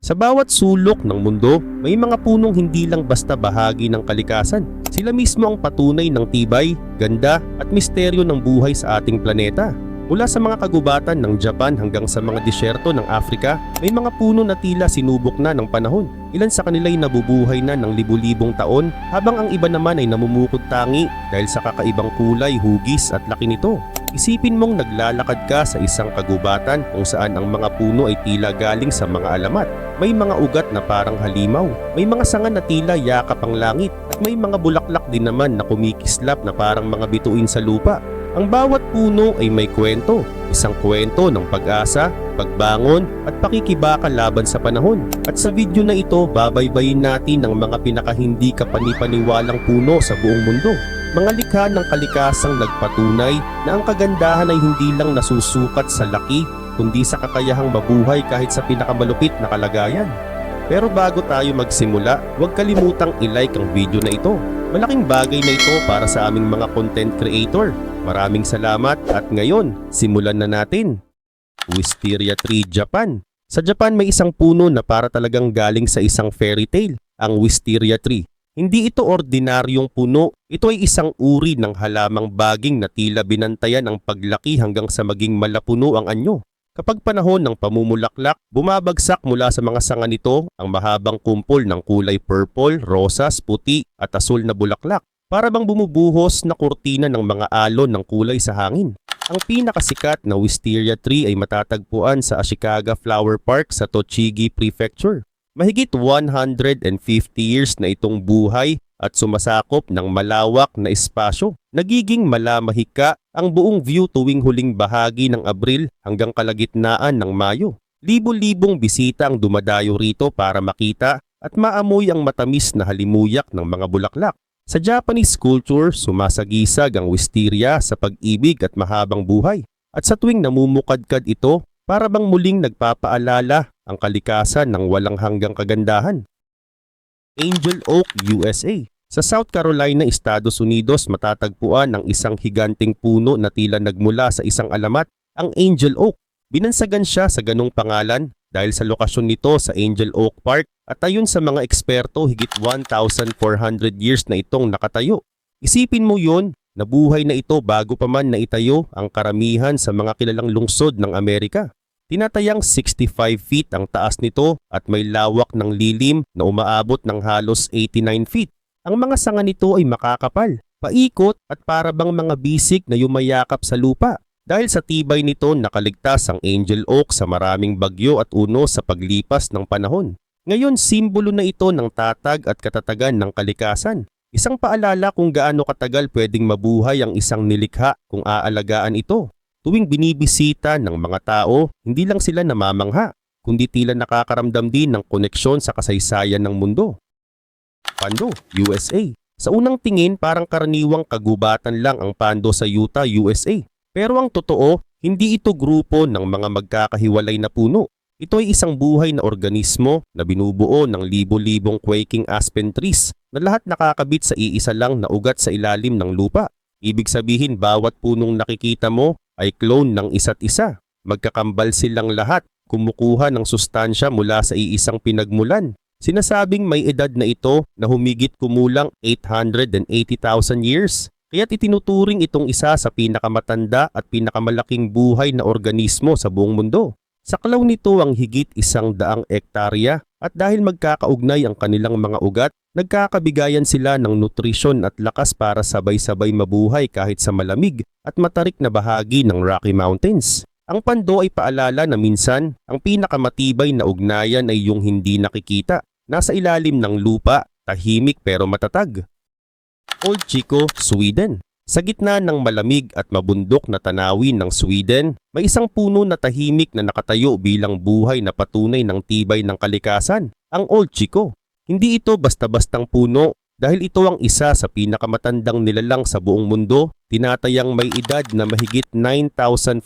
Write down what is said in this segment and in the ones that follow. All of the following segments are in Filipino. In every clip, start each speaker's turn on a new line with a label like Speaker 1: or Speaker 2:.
Speaker 1: Sa bawat sulok ng mundo, may mga punong hindi lang basta bahagi ng kalikasan. Sila mismo ang patunay ng tibay, ganda at misteryo ng buhay sa ating planeta. Mula sa mga kagubatan ng Japan hanggang sa mga disyerto ng Afrika, may mga puno na tila sinubok na ng panahon. Ilan sa kanila ay nabubuhay na ng libu-libong taon, habang ang iba naman ay namumukod tangi dahil sa kakaibang kulay, hugis at laki nito. Isipin mong naglalakad ka sa isang kagubatan kung saan ang mga puno ay tila galing sa mga alamat. May mga ugat na parang halimaw, may mga sanga na tila yakap ang langit, at may mga bulaklak din naman na kumikislap na parang mga bituin sa lupa. Ang bawat puno ay may kwento, isang kwento ng pag-asa, pagbangon at pakikibaka laban sa panahon. At sa video na ito, babaybayin natin ang mga pinakahindi kapanipaniwalang puno sa buong mundo. Mga likha ng kalikasang nagpatunay na ang kagandahan ay hindi lang nasusukat sa laki, kundi sa kakayahang mabuhay kahit sa pinakamalupit na kalagayan. Pero bago tayo magsimula, huwag kalimutang i-like ang video na ito. Malaking bagay na ito para sa aming mga content creator. Maraming salamat at ngayon, simulan na natin. Wisteria Tree, Japan. Sa Japan may isang puno na para talagang galing sa isang fairy tale, ang Wisteria Tree. Hindi ito ordinaryong puno, ito ay isang uri ng halamang baging na tila binantayan ang paglaki hanggang sa maging malapuno ang anyo. Kapag panahon ng pamumulaklak, bumabagsak mula sa mga sanga nito ang mahabang kumpol ng kulay purple, rosas, puti at asul na bulaklak. Para bang bumubuhos na kurtina ng mga alon ng kulay sa hangin. Ang pinakasikat na Wisteria Tree ay matatagpuan sa Ashikaga Flower Park sa Tochigi Prefecture. Mahigit 150 years na itong buhay at sumasakop ng malawak na espasyo. Nagiging malamahika ang buong view tuwing huling bahagi ng Abril hanggang kalagitnaan ng Mayo. Libo-libong bisita ang dumadayo rito para makita at maamoy ang matamis na halimuyak ng mga bulaklak. Sa Japanese culture, sumasagisag ang wisteria sa pag-ibig at mahabang buhay. At sa tuwing namumukadkad ito, para bang muling nagpapaalala ang kalikasan ng walang hanggang kagandahan. Angel Oak, USA. Sa South Carolina, Estados Unidos, matatagpuan ang isang higanting puno na tila nagmula sa isang alamat, ang Angel Oak. Binansagan siya sa ganong pangalan dahil sa lokasyon nito sa Angel Oak Park at ayon sa mga eksperto, higit 1,400 years na itong nakatayo. Isipin mo yun, nabuhay na ito bago pa man naitayo ang karamihan sa mga kilalang lungsod ng Amerika. Tinatayang 65 feet ang taas nito at may lawak ng lilim na umaabot ng halos 89 feet. Ang mga sanga nito ay makakapal, paikot at para bang mga bisig na yumayakap sa lupa. Dahil sa tibay nito nakaligtas ang Angel Oak sa maraming bagyo at unos sa paglipas ng panahon. Ngayon simbolo na ito ng tatag at katatagan ng kalikasan. Isang paalala kung gaano katagal pwedeng mabuhay ang isang nilikha kung aalagaan ito. Tuwing binibisita ng mga tao, hindi lang sila namamangha, kundi tila nakakaramdam din ng koneksyon sa kasaysayan ng mundo. Pando, USA. Sa unang tingin, parang karaniwang kagubatan lang ang pando sa Utah, USA. Pero ang totoo, hindi ito grupo ng mga magkakahiwalay na puno. Ito ay isang buhay na organismo na binubuo ng libo-libong quaking aspen trees na lahat nakakabit sa iisa lang na ugat sa ilalim ng lupa. Ibig sabihin, bawat punong nakikita mo ay clone ng isa't isa. Magkakambal silang lahat, kumukuha ng sustansya mula sa iisang pinagmulan. Sinasabing may edad na ito na humigit kumulang 880,000 years. Kaya't itinuturing itong isa sa pinakamatanda at pinakamalaking buhay na organismo sa buong mundo. Saklaw nito ang higit 100 ektarya at dahil magkakaugnay ang kanilang mga ugat, nagkakabigayan sila ng nutrisyon at lakas para sabay-sabay mabuhay kahit sa malamig at matarik na bahagi ng Rocky Mountains. Ang pando ay paalala na minsan, ang pinakamatibay na ugnayan ay yung hindi nakikita. Nasa ilalim ng lupa, tahimik pero matatag. Old Chico, Sweden. Sa gitna ng malamig at mabundok na tanawin ng Sweden, may isang puno na tahimik na nakatayo bilang buhay na patunay ng tibay ng kalikasan, ang Old Chico. Hindi ito basta-bastang puno dahil ito ang isa sa pinakamatandang nilalang sa buong mundo, tinatayang may edad na mahigit 9,560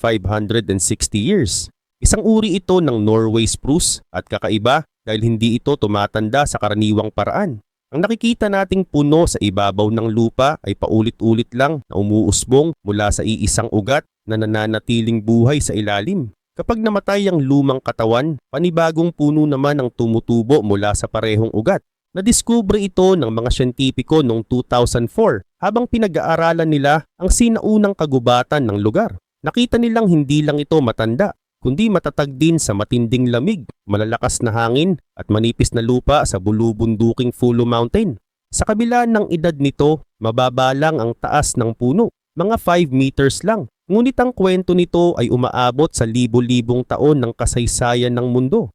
Speaker 1: years. Isang uri ito ng Norway spruce at kakaiba dahil hindi ito tumatanda sa karaniwang paraan. Ang nakikita nating puno sa ibabaw ng lupa ay paulit-ulit lang na umuusbong mula sa iisang ugat na nananatiling buhay sa ilalim. Kapag namatay ang lumang katawan, panibagong puno naman ang tumutubo mula sa parehong ugat. Nadiskubre ito ng mga siyentipiko noong 2004 habang pinag-aaralan nila ang sinaunang kagubatan ng lugar. Nakita nilang hindi lang ito matanda, kundi matatag din sa matinding lamig, malalakas na hangin at manipis na lupa sa bulubunduking Fulu Mountain. Sa kabila ng edad nito, mababa lang ang taas ng puno, mga 5 meters lang. Ngunit ang kwento nito ay umaabot sa libo-libong taon ng kasaysayan ng mundo.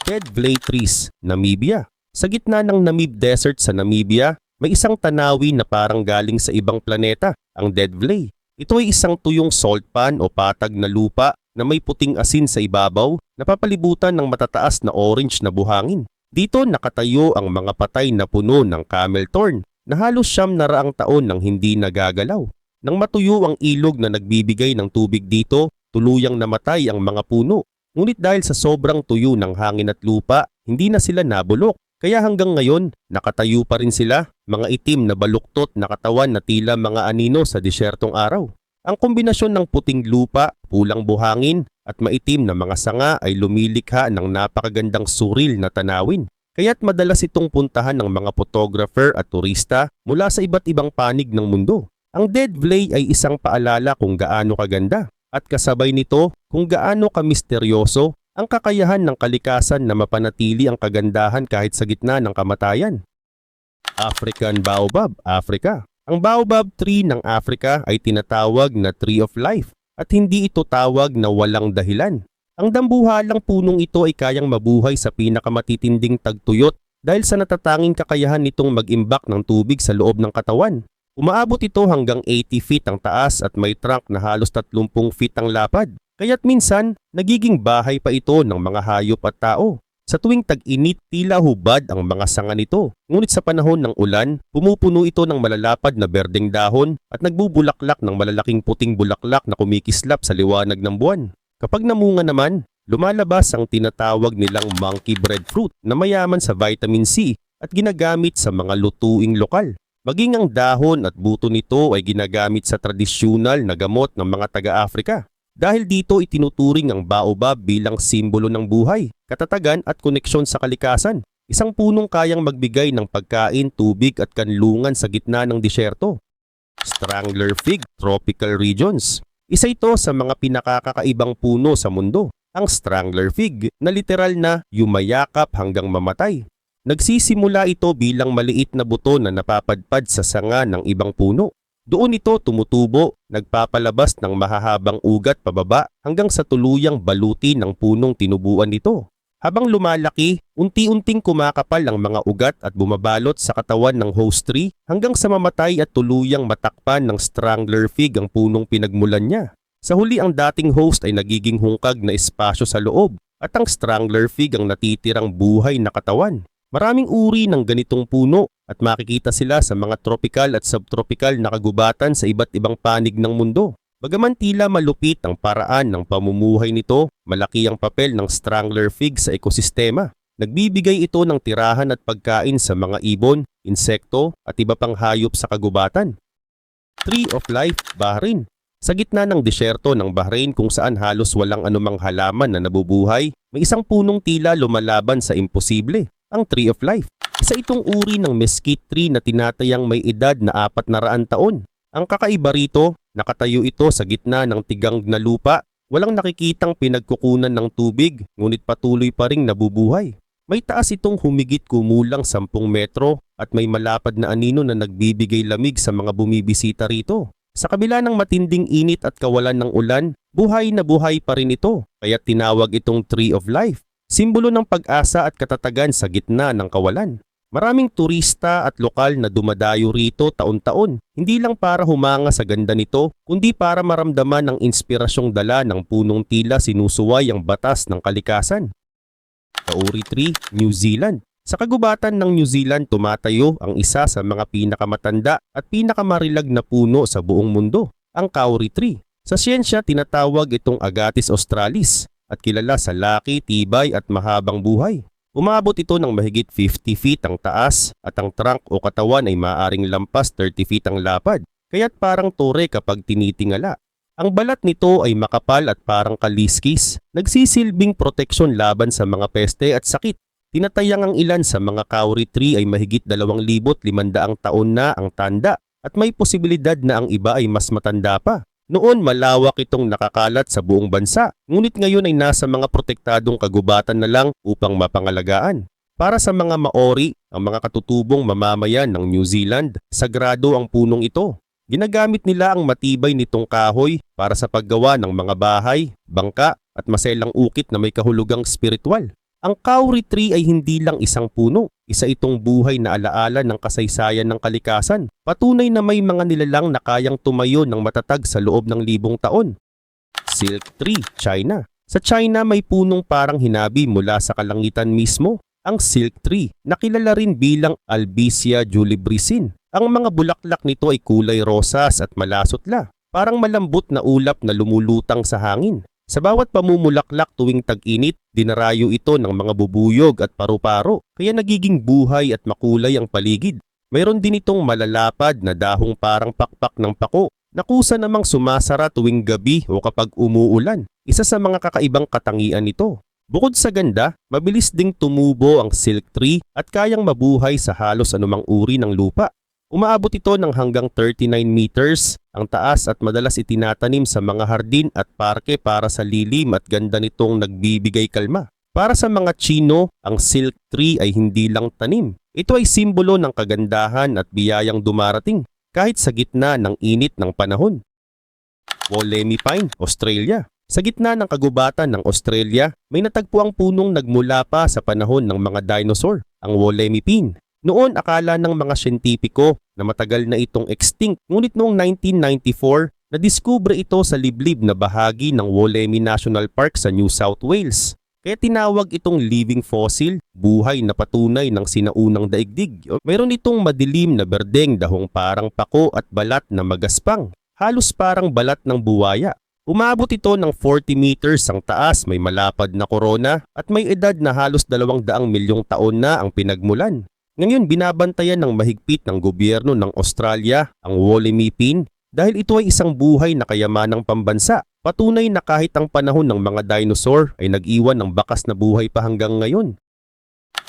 Speaker 1: Dead Vley Trees, Namibia. Sa gitna ng Namib Desert sa Namibia, may isang tanawin na parang galing sa ibang planeta, ang Dead Vley. Ito ay isang tuyong salt pan o patag na lupa na may puting asin sa ibabaw, napapalibutan ng matataas na orange na buhangin. Dito nakatayo ang mga patay na puno ng camel thorn na halos 900 taon nang hindi nagagalaw. Nang matuyo ang ilog na nagbibigay ng tubig dito, tuluyang namatay ang mga puno. Ngunit dahil sa sobrang tuyo ng hangin at lupa, hindi na sila nabulok. Kaya hanggang ngayon, nakatayo pa rin sila, mga itim na baluktot na katawan na tila mga anino sa disyertong araw. Ang kombinasyon ng puting lupa, pulang buhangin at maitim na mga sanga ay lumilikha ng napakagandang suril na tanawin. Kaya't madalas itong puntahan ng mga photographer at turista mula sa iba't ibang panig ng mundo. Ang Dead Vley ay isang paalala kung gaano kaganda at kasabay nito kung gaano kamisteryoso ang kakayahan ng kalikasan na mapanatili ang kagandahan kahit sa gitna ng kamatayan. African Baobab, Africa. Ang baobab tree ng Africa ay tinatawag na Tree of Life at hindi ito tawag na walang dahilan. Ang dambuhalang punong ito ay kayang mabuhay sa pinakamatitinding tagtuyot dahil sa natatanging kakayahan nitong mag-imbak ng tubig sa loob ng katawan. Umaabot ito hanggang 80 feet ang taas at may trunk na halos 30 feet ang lapad. Kaya't minsan, nagiging bahay pa ito ng mga hayop at tao. Sa tuwing tag-init, tila hubad ang mga sanga nito. Ngunit sa panahon ng ulan, pumupuno ito ng malalapad na berdeng dahon at nagbubulaklak ng malalaking puting bulaklak na kumikislap sa liwanag ng buwan. Kapag namunga naman, lumalabas ang tinatawag nilang monkey breadfruit na mayaman sa vitamin C at ginagamit sa mga lutuing lokal. Maging ang dahon at buto nito ay ginagamit sa tradisyonal na gamot ng mga taga-Afrika. Dahil dito itinuturing ang baobab bilang simbolo ng buhay, katatagan at koneksyon sa kalikasan. Isang punong kayang magbigay ng pagkain, tubig at kanlungan sa gitna ng disyerto. Strangler Fig, Tropical Regions. Isa ito sa mga pinakakakaibang puno sa mundo. Ang Strangler Fig na literal na yumayakap hanggang mamatay. Nagsisimula ito bilang maliit na buto na napapadpad sa sanga ng ibang puno. Doon ito tumutubo, nagpapalabas ng mahahabang ugat pababa hanggang sa tuluyang baluti ng punong tinubuan nito. Habang lumalaki, unti-unting kumakapal ang mga ugat at bumabalot sa katawan ng host tree hanggang sa mamatay at tuluyang matakpan ng strangler fig ang punong pinagmulan niya. Sa huli ang dating host ay nagiging hungkag na espasyo sa loob at ang strangler fig ang natitirang buhay na katawan. Maraming uri ng ganitong puno at makikita sila sa mga tropical at subtropical na kagubatan sa iba't ibang panig ng mundo. Bagaman tila malupit ang paraan ng pamumuhay nito, malaki ang papel ng strangler fig sa ekosistema. Nagbibigay ito ng tirahan at pagkain sa mga ibon, insekto at iba pang hayop sa kagubatan. Tree of Life, Bahrain. Sa gitna ng disyerto ng Bahrain kung saan halos walang anumang halaman na nabubuhay, may isang punong tila lumalaban sa imposible. Ang Tree of Life. Isa itong uri ng mesquite tree na tinatayang may edad na 400 taon. Ang kakaiba rito, nakatayo ito sa gitna ng tigang na lupa, walang nakikitang pinagkukunan ng tubig, ngunit patuloy pa ring nabubuhay. May taas itong humigit kumulang 10 metro at may malapad na anino na nagbibigay lamig sa mga bumibisita rito. Sa kabila ng matinding init at kawalan ng ulan, buhay na buhay pa rin ito, kaya tinawag itong Tree of Life. Simbolo ng pag-asa at katatagan sa gitna ng kawalan. Maraming turista at lokal na dumadayo rito taon-taon, hindi lang para humanga sa ganda nito, kundi para maramdaman ang inspirasyong dala ng punong tila sinusuway ang batas ng kalikasan. Kauri Tree, New Zealand. Sa kagubatan ng New Zealand tumatayo ang isa sa mga pinakamatanda at pinakamarilag na puno sa buong mundo, ang Kauri Tree. Sa siyensya tinatawag itong Agathis australis at kilala sa laki, tibay at mahabang buhay. Umabot ito ng mahigit 50 feet ang taas at ang trunk o katawan ay maaaring lampas 30 feet ang lapad, kaya't parang tore kapag tinitingala. Ang balat nito ay makapal at parang kaliskis, nagsisilbing proteksyon laban sa mga peste at sakit. Tinatayang ang ilan sa mga kauri tree ay mahigit 2,500 taon na ang tanda at may posibilidad na ang iba ay mas matanda pa. Noon malawak itong nakakalat sa buong bansa, ngunit ngayon ay nasa mga protektadong kagubatan na lang upang mapangalagaan. Para sa mga Maori, ang mga katutubong mamamayan ng New Zealand, sagrado ang punong ito. Ginagamit nila ang matibay nitong kahoy para sa paggawa ng mga bahay, bangka at maselang ukit na may kahulugang spiritual. Ang kauri tree ay hindi lang isang puno, isa itong buhay na alaala ng kasaysayan ng kalikasan. Patunay na may mga nilalang na kayang tumayo ng matatag sa loob ng 1,000 taon. Silk tree, China. Sa China may punong parang hinabi mula sa kalangitan mismo. Ang silk tree, nakilala rin bilang Albizia julibrissin. Ang mga bulaklak nito ay kulay rosas at malasotla, parang malambot na ulap na lumulutang sa hangin. Sa bawat pamumulaklak tuwing tag-init, dinarayo ito ng mga bubuyog at paru-paro, kaya nagiging buhay at makulay ang paligid. Mayroon din itong malalapad na dahong parang pakpak ng pako, na kusa namang sumasara tuwing gabi o kapag umuulan. Isa sa mga kakaibang katangian nito. Bukod sa ganda, mabilis ding tumubo ang silk tree at kayang mabuhay sa halos anumang uri ng lupa. Umaabot ito ng hanggang 39 meters ang taas at madalas itinatanim sa mga hardin at parke para sa lilim at ganda nitong nagbibigay kalma. Para sa mga Chino, ang silk tree ay hindi lang tanim. Ito ay simbolo ng kagandahan at biyayang dumarating kahit sa gitna ng init ng panahon. Wollemi Pine, Australia. Sa gitna ng kagubatan ng Australia, may natagpuang punong nagmula pa sa panahon ng mga dinosaur, ang Wollemi Pine. Noon akala ng mga siyentipiko na matagal na itong extinct, ngunit noong 1994, nadiskubre ito sa liblib na bahagi ng Wollemi National Park sa New South Wales. Kaya tinawag itong living fossil, buhay na patunay ng sinaunang daigdig. Mayroon itong madilim na berdeng dahong parang pako at balat na magaspang, halos parang balat ng buwaya. Umabot ito ng 40 meters ang taas, may malapad na korona at may edad na halos 200 milyong taon na ang pinagmulan. Ngayon binabantayan ng mahigpit ng gobyerno ng Australia ang Wollemi Pine dahil ito ay isang buhay na kayamanang pambansa. Patunay na kahit ang panahon ng mga dinosaur ay nag-iwan ng bakas na buhay pa hanggang ngayon.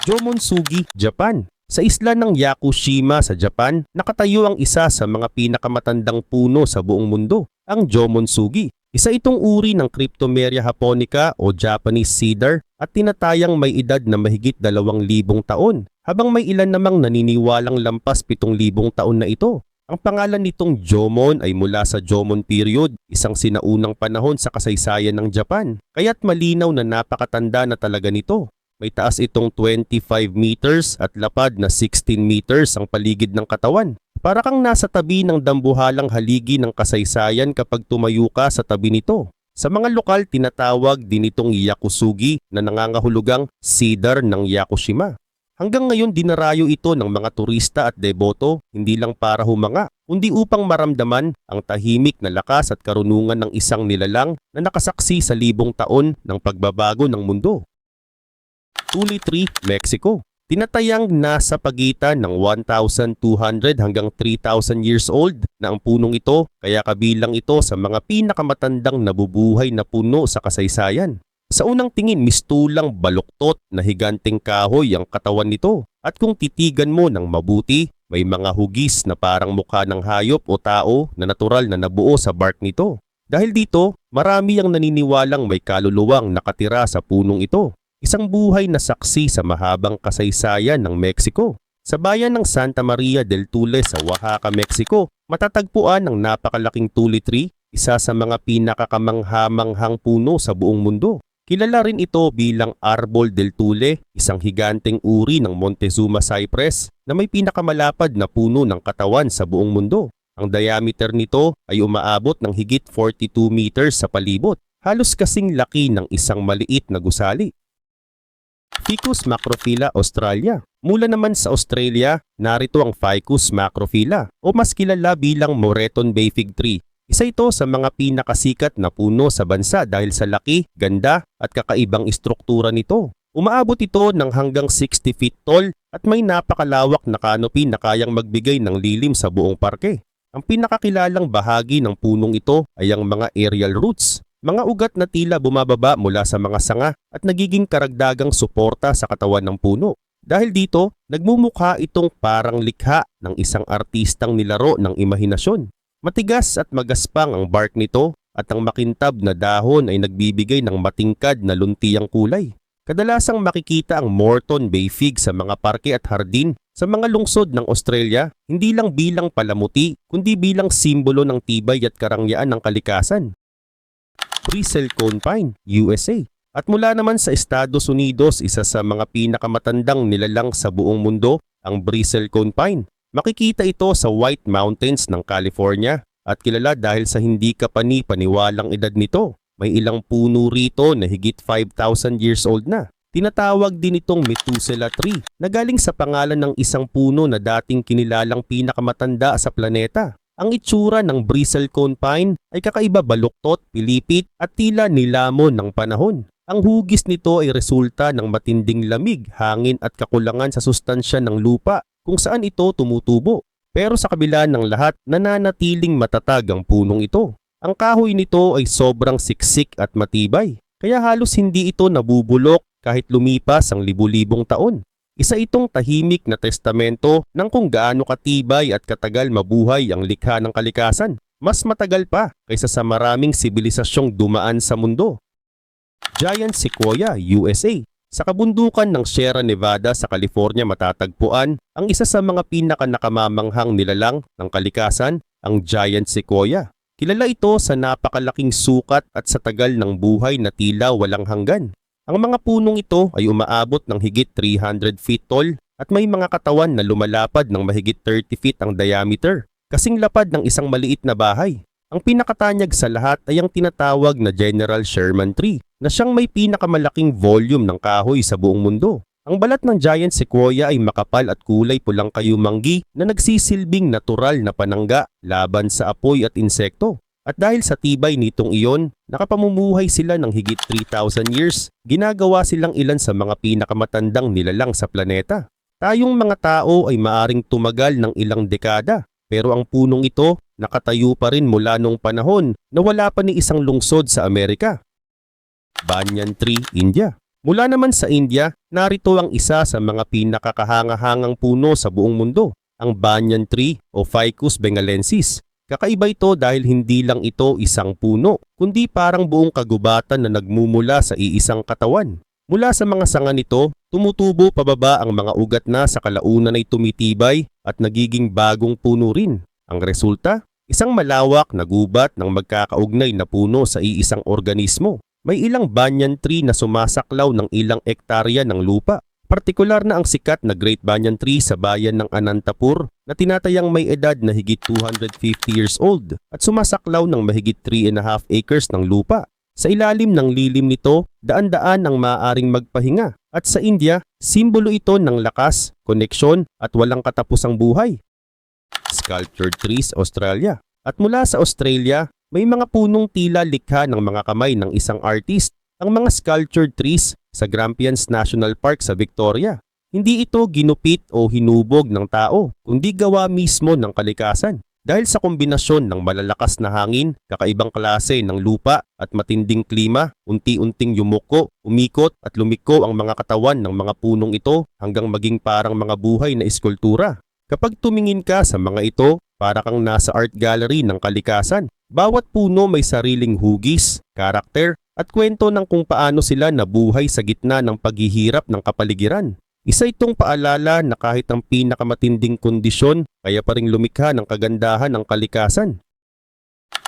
Speaker 1: Jomonsugi, Japan. Sa isla ng Yakushima sa Japan, nakatayo ang isa sa mga pinakamatandang puno sa buong mundo, ang Jomonsugi. Isa itong uri ng Cryptomeria japonica o Japanese cedar at tinatayang may edad na mahigit 2,000 taon, habang may ilan namang naniniwalang lampas 7,000 taon na ito. Ang pangalan nitong Jomon ay mula sa Jomon period, isang sinaunang panahon sa kasaysayan ng Japan, kaya't malinaw na napakatanda na talaga nito. May taas itong 25 meters at lapad na 16 meters ang paligid ng katawan. Para kang nasa tabi ng dambuhalang haligi ng kasaysayan kapag tumayo ka sa tabi nito. Sa mga lokal, tinatawag din itong Yakusugi na nangangahulugang cedar ng Yakushima. Hanggang ngayon dinarayo ito ng mga turista at deboto, hindi lang para humanga, kundi upang maramdaman ang tahimik na lakas at karunungan ng isang nilalang na nakasaksi sa 1,000 taon ng pagbabago ng mundo. Tule Tree, Mexico. Tinatayang nasa pagitan ng 1,200 hanggang 3,000 years old na ang punong ito, kaya kabilang ito sa mga pinakamatandang nabubuhay na puno sa kasaysayan. Sa unang tingin mistulang baluktot na higanteng kahoy ang katawan nito, at kung titigan mo ng mabuti, may mga hugis na parang mukha ng hayop o tao na natural na nabuo sa bark nito. Dahil dito, marami ang naniniwalang may kaluluwang nakatira sa punong ito. Isang buhay na saksi sa mahabang kasaysayan ng Mexico. Sa bayan ng Santa Maria del Tule sa Oaxaca, Mexico, matatagpuan ang napakalaking tule tree, isa sa mga pinakakamangha-manghang puno sa buong mundo. Kilala rin ito bilang Arbol del Tule, isang higanteng uri ng Montezuma cypress na may pinakamalapad na puno ng katawan sa buong mundo. Ang diameter nito ay umaabot ng higit 42 meters sa palibot, halos kasing laki ng isang maliit na gusali. Ficus macrophylla, Australia. Mula naman sa Australia, narito ang Ficus macrophylla o mas kilala bilang Moreton Bay Fig Tree. Isa ito sa mga pinakasikat na puno sa bansa dahil sa laki, ganda at kakaibang istruktura nito. Umaabot ito ng hanggang 60 feet tall at may napakalawak na canopy na kayang magbigay ng lilim sa buong parke. Ang pinakakilalang bahagi ng punong ito ay ang mga aerial roots, mga ugat na tila bumababa mula sa mga sanga at nagiging karagdagang suporta sa katawan ng puno. Dahil dito, nagmumukha itong parang likha ng isang artistang nilaro ng imahinasyon. Matigas at magaspang ang bark nito at ang makintab na dahon ay nagbibigay ng matingkad na luntiang kulay. Kadalasang makikita ang Moreton Bay Fig sa mga parke at hardin sa mga lungsod ng Australia, hindi lang bilang palamuti kundi bilang simbolo ng tibay at karangyaan ng kalikasan. Bristlecone Pine, USA. At mula naman sa Estados Unidos, isa sa mga pinakamatandang nilalang sa buong mundo, ang Bristlecone Pine. Makikita ito sa White Mountains ng California at kilala dahil sa hindi kapani-paniwalang edad nito. May ilang puno rito na higit 5,000 years old na. Tinatawag din itong Methuselah Tree na galing sa pangalan ng isang puno na dating kinilalang pinakamatanda sa planeta. Ang itsura ng Bristlecone Pine ay kakaiba, baluktot, pilipit at tila nilamon ng panahon. Ang hugis nito ay resulta ng matinding lamig, hangin at kakulangan sa sustansya ng lupa kung saan ito tumutubo. Pero sa kabila ng lahat, nananatiling matatag ang punong ito. Ang kahoy nito ay sobrang siksik at matibay, kaya halos hindi ito nabubulok kahit lumipas ang libu-libong taon. Isa itong tahimik na testamento ng kung gaano katibay at katagal mabuhay ang likha ng kalikasan. Mas matagal pa kaysa sa maraming sibilisasyong dumaan sa mundo. Giant Sequoia, USA. Sa kabundukan ng Sierra Nevada sa California matatagpuan ang isa sa mga pinaka-nakamamanghang nilalang ng kalikasan, ang Giant Sequoia. Kilala ito sa napakalaking sukat at sa tagal ng buhay na tila walang hanggan. Ang mga punong ito ay umaabot ng higit 300 feet tall at may mga katawan na lumalapad ng mahigit 30 feet ang diameter, kasing lapad ng isang maliit na bahay. Ang pinakatanyag sa lahat ay ang tinatawag na General Sherman Tree na siyang may pinakamalaking volume ng kahoy sa buong mundo. Ang balat ng Giant Sequoia ay makapal at kulay pulang kayumanggi na nagsisilbing natural na panangga laban sa apoy at insekto. At dahil sa tibay nitong iyon, nakapamumuhay sila ng higit 3,000 years, ginagawa silang ilan sa mga pinakamatandang nilalang sa planeta. Tayong mga tao ay maaring tumagal ng ilang dekada, pero ang punong ito nakatayo pa rin mula noong panahon na wala pa ni isang lungsod sa Amerika. Banyan Tree, India. Mula naman sa India, narito ang isa sa mga pinakakahanga-hangang puno sa buong mundo, ang Banyan Tree o Ficus bengalensis. Kakaiba ito dahil hindi lang ito isang puno, kundi parang buong kagubatan na nagmumula sa iisang katawan. Mula sa mga sanga nito, tumutubo pababa ang mga ugat na sa kalaunan ay tumitibay at nagiging bagong puno rin. Ang resulta, isang malawak na gubat ng magkakaugnay na puno sa iisang organismo. May ilang banyan tree na sumasaklaw ng ilang ektarya ng lupa. Partikular na ang sikat na Great Banyan Tree sa bayan ng Anantapur na tinatayang may edad na higit 250 years old at sumasaklaw ng mahigit 3.5 acres ng lupa. Sa ilalim ng lilim nito, daan-daan ang maaaring magpahinga at sa India, simbolo ito ng lakas, koneksyon at walang katapusang buhay. Sculptured Trees, Australia. At mula sa Australia, may mga punong tila likha ng mga kamay ng isang artist, ang mga sculptured trees sa Grampians National Park sa Victoria. Hindi ito ginupit o hinubog ng tao, kundi gawa mismo ng kalikasan. Dahil sa kombinasyon ng malalakas na hangin, kakaibang klase ng lupa at matinding klima, unti-unting yumuko, umikot at lumiko ang mga katawan ng mga punong ito hanggang maging parang mga buhay na eskultura. Kapag tumingin ka sa mga ito, para kang nasa art gallery ng kalikasan. Bawat puno may sariling hugis, karakter, at kwento ng kung paano sila nabuhay sa gitna ng paghihirap ng kapaligiran. Isa itong paalala na kahit ang pinakamatinding kondisyon, kaya pa ring lumikha ng kagandahan ng kalikasan.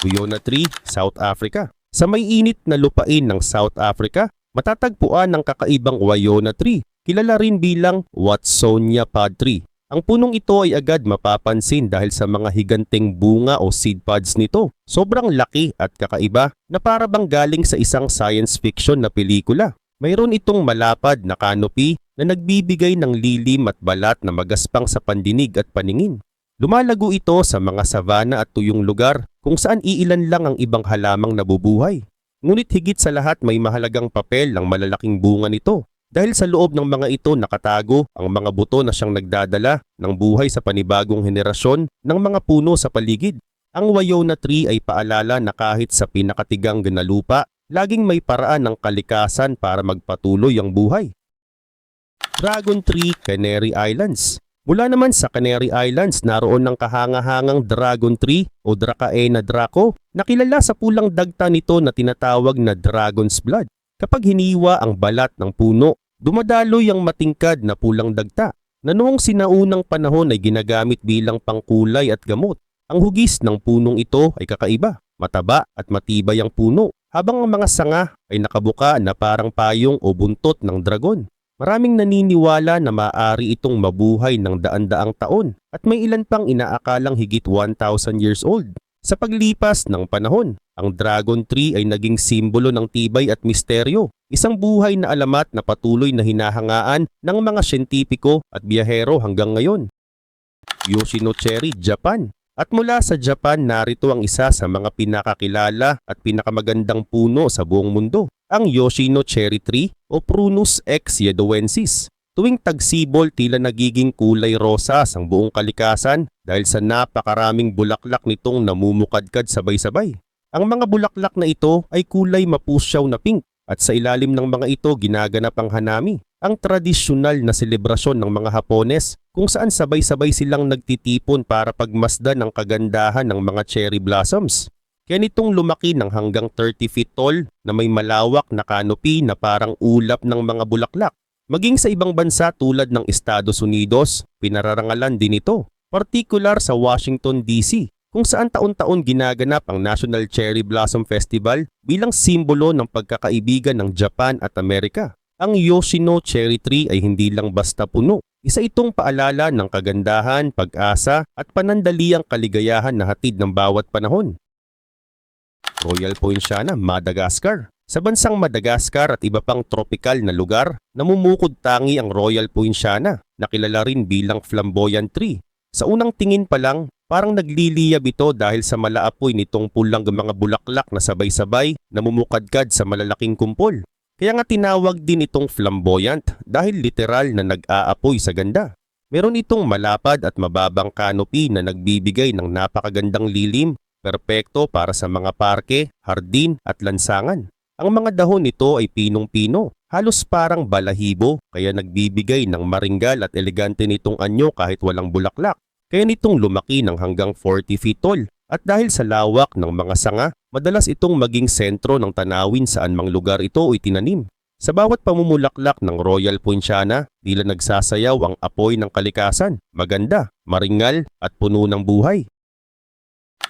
Speaker 1: Buyona Tree, South Africa. Sa may init na lupain ng South Africa, matatagpuan ang kakaibang Wyona Tree, kilala rin bilang Watsonia Pod Tree. Ang punong ito ay agad mapapansin dahil sa mga higanteng bunga o seed pods nito. Sobrang laki at kakaiba na para bang galing sa isang science fiction na pelikula. Mayroon itong malapad na canopy na nagbibigay ng lilim at balat na magaspang sa pandinig at paningin. Lumalago ito sa mga savanna at tuyong lugar kung saan iilan lang ang ibang halamang nabubuhay. Ngunit higit sa lahat may mahalagang papel ang malalaking bunga nito. Dahil sa loob ng mga ito nakatago ang mga buto na siyang nagdadala ng buhay sa panibagong henerasyon ng mga puno sa paligid. Ang Wayona Tree ay paalala na kahit sa pinakatigang na lupa, laging may paraan ng kalikasan para magpatuloy ang buhay. Dragon Tree, Canary Islands. Mula naman sa Canary Islands, naroon ng kahangahangang dragon tree o Dracaena draco na kilala sa pulang dagta nito na tinatawag na dragon's blood. Kapag hiniwa ang balat ng puno, dumadaloy ang matingkad na pulang dagta na noong sinaunang panahon ay ginagamit bilang pangkulay at gamot. Ang hugis ng punong ito ay kakaiba, mataba at matibay ang puno, habang ang mga sanga ay nakabuka na parang payong o buntot ng dragon. Maraming naniniwala na maaari itong mabuhay ng daan-daang taon at may ilan pang inaakalang higit 1,000 years old. Sa paglipas ng panahon, ang dragon tree ay naging simbolo ng tibay at misteryo, isang buhay na alamat na patuloy na hinahangaan ng mga siyentipiko at biyahero hanggang ngayon. Yoshino Cherry, Japan. At mula sa Japan, narito ang isa sa mga pinakakilala at pinakamagandang puno sa buong mundo, ang Yoshino Cherry Tree o Prunus X Yedoensis. Tuwing tagsibol, tila nagiging kulay rosas ang buong kalikasan dahil sa napakaraming bulaklak nitong namumukadkad sabay-sabay. Ang mga bulaklak na ito ay kulay mapusyaw na pink at sa ilalim ng mga ito ginaganap ang hanami, ang tradisyonal na selebrasyon ng mga Hapones kung saan sabay-sabay silang nagtitipon para pagmasdan ang kagandahan ng mga cherry blossoms. Kaya nitong lumaki ng hanggang 30 feet tall na may malawak na canopy na parang ulap ng mga bulaklak. Maging sa ibang bansa tulad ng Estados Unidos, pinararangalan din ito, partikular sa Washington DC, kung saan taon-taon ginaganap ang National Cherry Blossom Festival bilang simbolo ng pagkakaibigan ng Japan at Amerika. Ang Yoshino Cherry Tree ay hindi lang basta puno. Isa itong paalala ng kagandahan, pag-asa at panandaliang kaligayahan na hatid ng bawat panahon. Royal Poinciana, Madagascar. Sa bansang Madagascar at iba pang tropikal na lugar, namumukod tangi ang Royal Poinciana na kilala rin bilang flamboyant tree. Sa unang tingin pa lang, parang nagliliyab ito dahil sa malaapoy nitong pulang mga bulaklak na sabay-sabay namumukadkad sa malalaking kumpol. Kaya nga tinawag din itong flamboyant dahil literal na nag-aapoy sa ganda. Meron itong malapad at mababang canopy na nagbibigay ng napakagandang lilim, perpekto para sa mga parke, hardin at lansangan. Ang mga dahon nito ay pinong-pino, halos parang balahibo, kaya nagbibigay ng maringgal at elegante nitong anyo kahit walang bulaklak. Kaya nitong lumaki ng hanggang 40 feet tall. At dahil sa lawak ng mga sanga, madalas itong maging sentro ng tanawin saan mang lugar ito itinanim. Sa bawat pamumulaklak ng Royal Poinciana, tila nagsasayaw ang apoy ng kalikasan, maganda, maringal at puno ng buhay.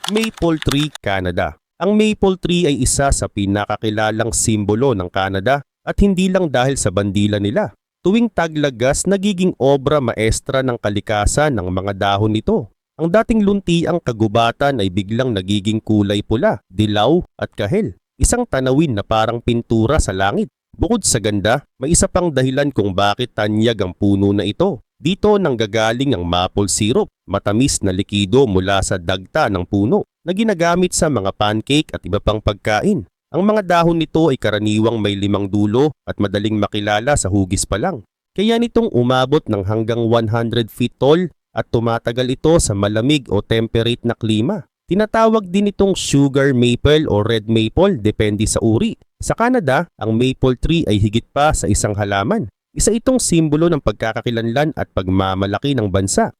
Speaker 1: Maple Tree, Canada. Ang maple tree ay isa sa pinakakilalang simbolo ng Canada at hindi lang dahil sa bandila nila. Tuwing taglagas, nagiging obra maestra ng kalikasan ng mga dahon nito. Ang dating luntiang kagubatan ay biglang nagiging kulay pula, dilaw at kahel. Isang tanawin na parang pintura sa langit. Bukod sa ganda, may isa pang dahilan kung bakit tanyag ang puno na ito. Dito nanggagaling ang maple syrup, matamis na likido mula sa dagta ng puno na ginagamit sa mga pancake at iba pang pagkain. Ang mga dahon nito ay karaniwang may 5 dulo at madaling makilala sa hugis pa lang. Kaya nitong umabot ng hanggang 100 feet tall at tumatagal ito sa malamig o temperate na klima. Tinatawag din itong sugar maple o red maple depende sa uri. Sa Canada, ang maple tree ay higit pa sa isang halaman. Isa itong simbolo ng pagkakakilanlan at pagmamalaki ng bansa.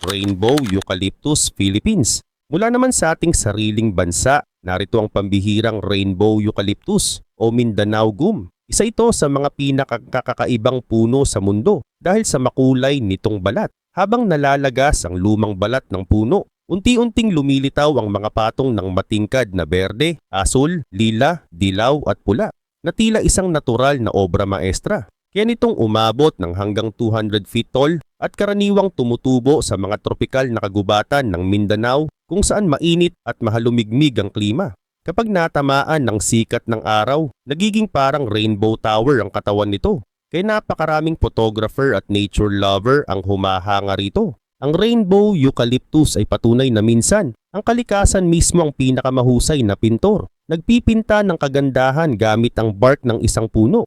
Speaker 1: Rainbow Eucalyptus, Philippines. Mula naman sa ating sariling bansa, narito ang pambihirang Rainbow Eucalyptus o Mindanao Gum. Isa ito sa mga pinakakakaibang puno sa mundo dahil sa makulay nitong balat. Habang nalalagas ang lumang balat ng puno, unti-unting lumilitaw ang mga patong ng matingkad na berde, asul, lila, dilaw at pula na tila isang natural na obra maestra. Kaya nitong umabot ng hanggang 200 feet tall at karaniwang tumutubo sa mga tropikal na kagubatan ng Mindanao kung saan mainit at mahalumigmig ang klima. Kapag natamaan ng sikat ng araw, nagiging parang rainbow tower ang katawan nito. Kaya napakaraming photographer at nature lover ang humahanga rito. Ang Rainbow Eucalyptus ay patunay na minsan, ang kalikasan mismo ang pinakamahusay na pintor. Nagpipinta ng kagandahan gamit ang bark ng isang puno.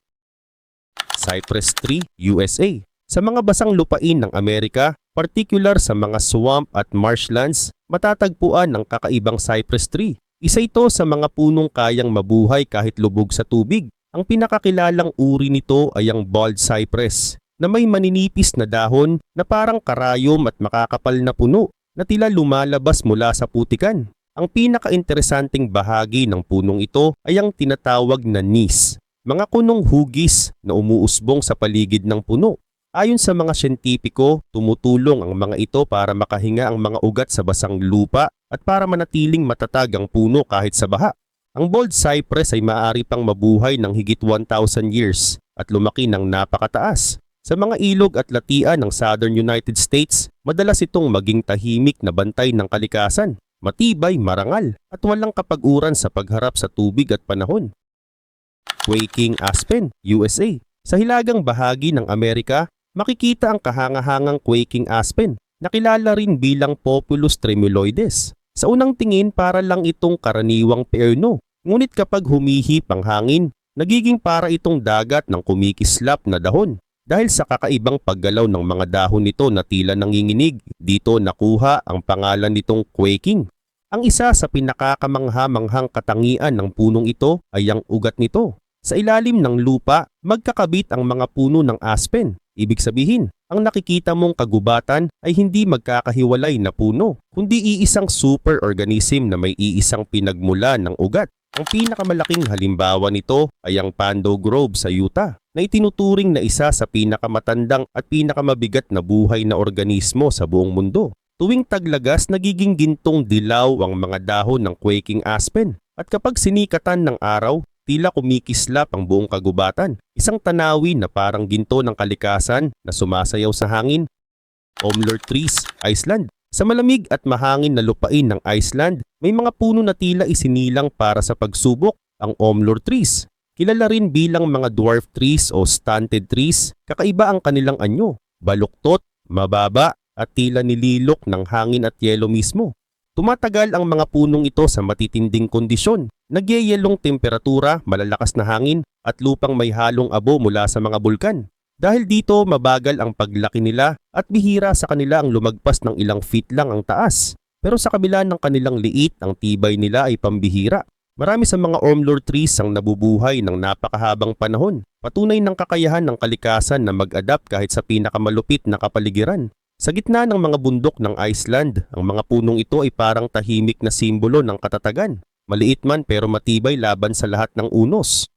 Speaker 1: Cypress Tree, USA. Sa mga basang lupain ng Amerika, partikular sa mga swamp at marshlands, matatagpuan ang kakaibang cypress tree. Isa ito sa mga punong kayang mabuhay kahit lubog sa tubig. Ang pinakakilalang uri nito ay ang bald cypress, na may maninipis na dahon na parang karayom at makakapal na puno na tila lumalabas mula sa putikan. Ang pinakainteresanteng bahagi ng punong ito ay ang tinatawag na knees, mga kunong hugis na umuusbong sa paligid ng puno. Ayon sa mga siyentipiko, tumutulong ang mga ito para makahinga ang mga ugat sa basang lupa at para manatiling matatag ang puno kahit sa baha. Ang bald cypress ay maaari pang mabuhay ng higit 1,000 years at lumaki ng napakataas. Sa mga ilog at latian ng Southern United States, madalas itong maging tahimik na bantay ng kalikasan, matibay, marangal at walang kapag-uran sa pagharap sa tubig at panahon. Quaking aspen, USA. Sa hilagang bahagi ng Amerika, makikita ang kahangahangang quaking aspen, na kilala rin bilang Populus tremuloides. Sa unang tingin para lang itong karaniwang perno, ngunit kapag humihip ang hangin, nagiging para itong dagat ng kumikislap na dahon. Dahil sa kakaibang paggalaw ng mga dahon nito na tila nanginginig, dito nakuha ang pangalan nitong quaking. Ang isa sa pinakakamangha-manghang katangian ng punong ito ay ang ugat nito. Sa ilalim ng lupa, magkakabit ang mga puno ng aspen. Ibig sabihin, ang nakikita mong kagubatan ay hindi magkakahiwalay na puno, kundi iisang superorganism na may iisang pinagmula ng ugat. Ang pinakamalaking halimbawa nito ay ang Pando Grove sa Utah, na itinuturing na isa sa pinakamatandang at pinakamabigat na buhay na organismo sa buong mundo. Tuwing taglagas, nagiging gintong dilaw ang mga dahon ng quaking aspen, at kapag sinikatan ng araw, tila kumikislap ang buong kagubatan. Isang tanawin na parang ginto ng kalikasan na sumasayaw sa hangin. Omlor Trees, Iceland. Sa malamig at mahangin na lupain ng Iceland, may mga puno na tila isinilang para sa pagsubok, ang Omlor Trees. Kilala rin bilang mga dwarf trees o stunted trees, kakaiba ang kanilang anyo, baluktot, mababa at tila nililok ng hangin at yelo mismo. Tumatagal ang mga punong ito sa matitinding kondisyon, nagyeyelong temperatura, malalakas na hangin at lupang may halong abo mula sa mga bulkan. Dahil dito mabagal ang paglaki nila at bihira sa kanila ang lumagpas ng ilang feet lang ang taas. Pero sa kabila ng kanilang liit, ang tibay nila ay pambihira. Marami sa mga Omlor trees ang nabubuhay ng napakahabang panahon, patunay ng kakayahan ng kalikasan na mag-adapt kahit sa pinakamalupit na kapaligiran. Sa gitna ng mga bundok ng Iceland, ang mga punong ito ay parang tahimik na simbolo ng katatagan. Maliit man pero matibay laban sa lahat ng unos.